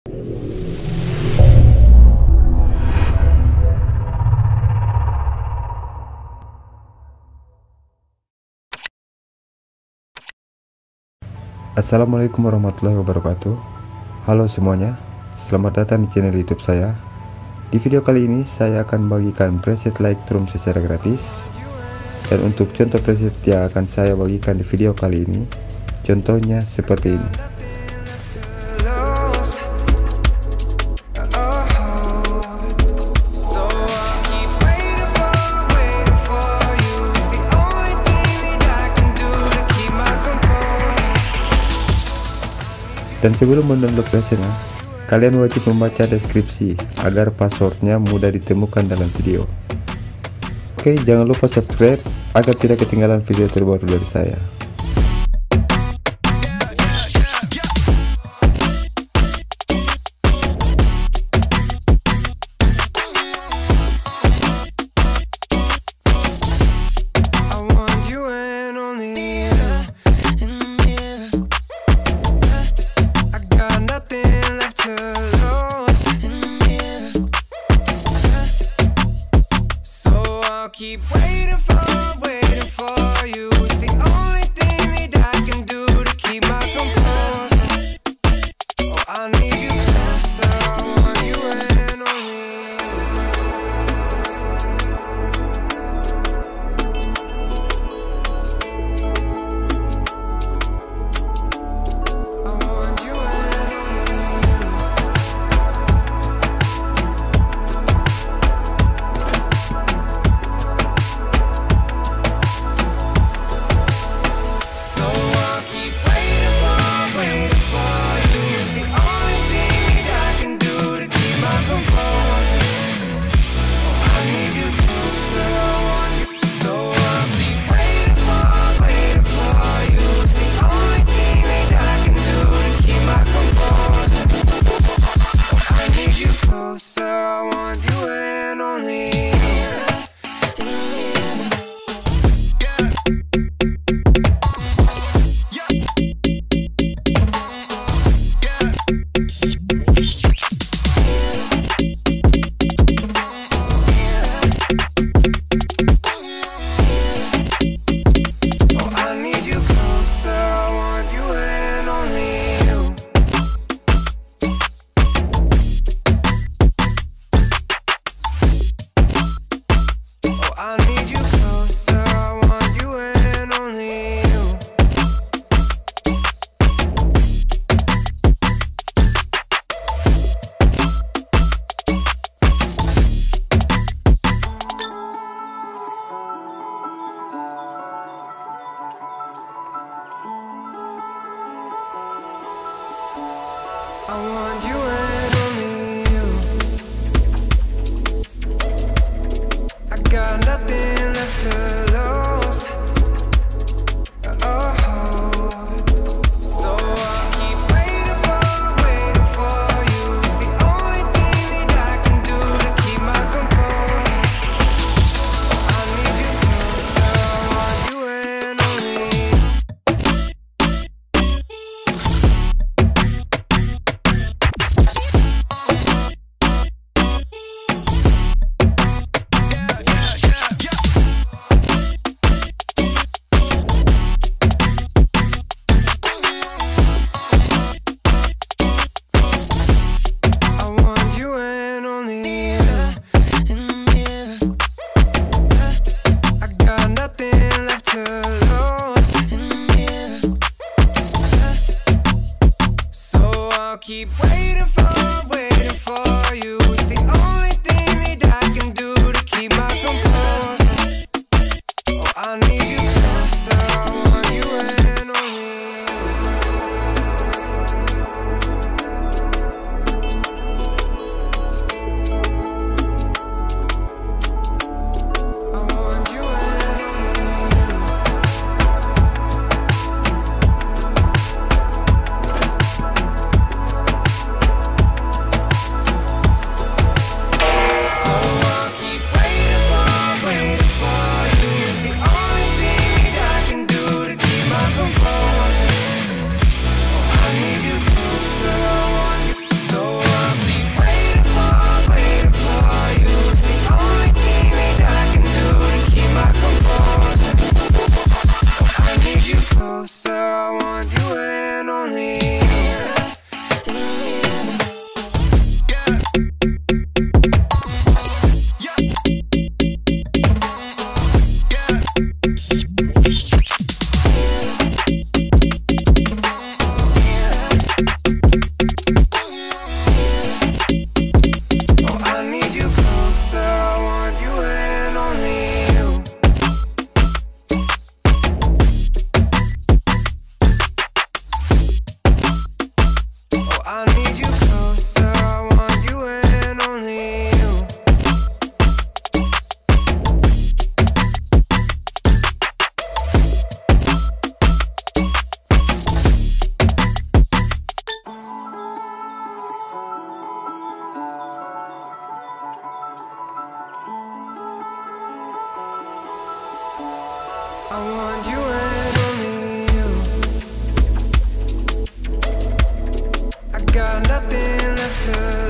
Assalamualaikum warahmatullahi wabarakatuh. Halo semuanya, selamat datang di channel YouTube saya. Di video kali ini saya akan bagikan preset Lightroom secara gratis. Dan untuk contoh preset yang akan saya bagikan di video kali ini, contohnya seperti ini. Dan sebelum mendownload presetnya, kalian wajib membaca deskripsi agar passwordnya mudah ditemukan dalam video. Oke, jangan lupa subscribe agar tidak ketinggalan video terbaru dari saya. Keep waiting for you. It's the only thing that I can do to keep my composure. Oh, I need you closer. I want you and only I want you and I want you and only you. I got nothing left to lose. Oh, so I'll keep waiting for you. It's the only thing that I can do to keep my composure. I need you closer. I want you and only you. Keep waiting for you. It's the only thing that I can do to keep my composure. Oh, I need you closer. I want you and only I want you and only nothing left to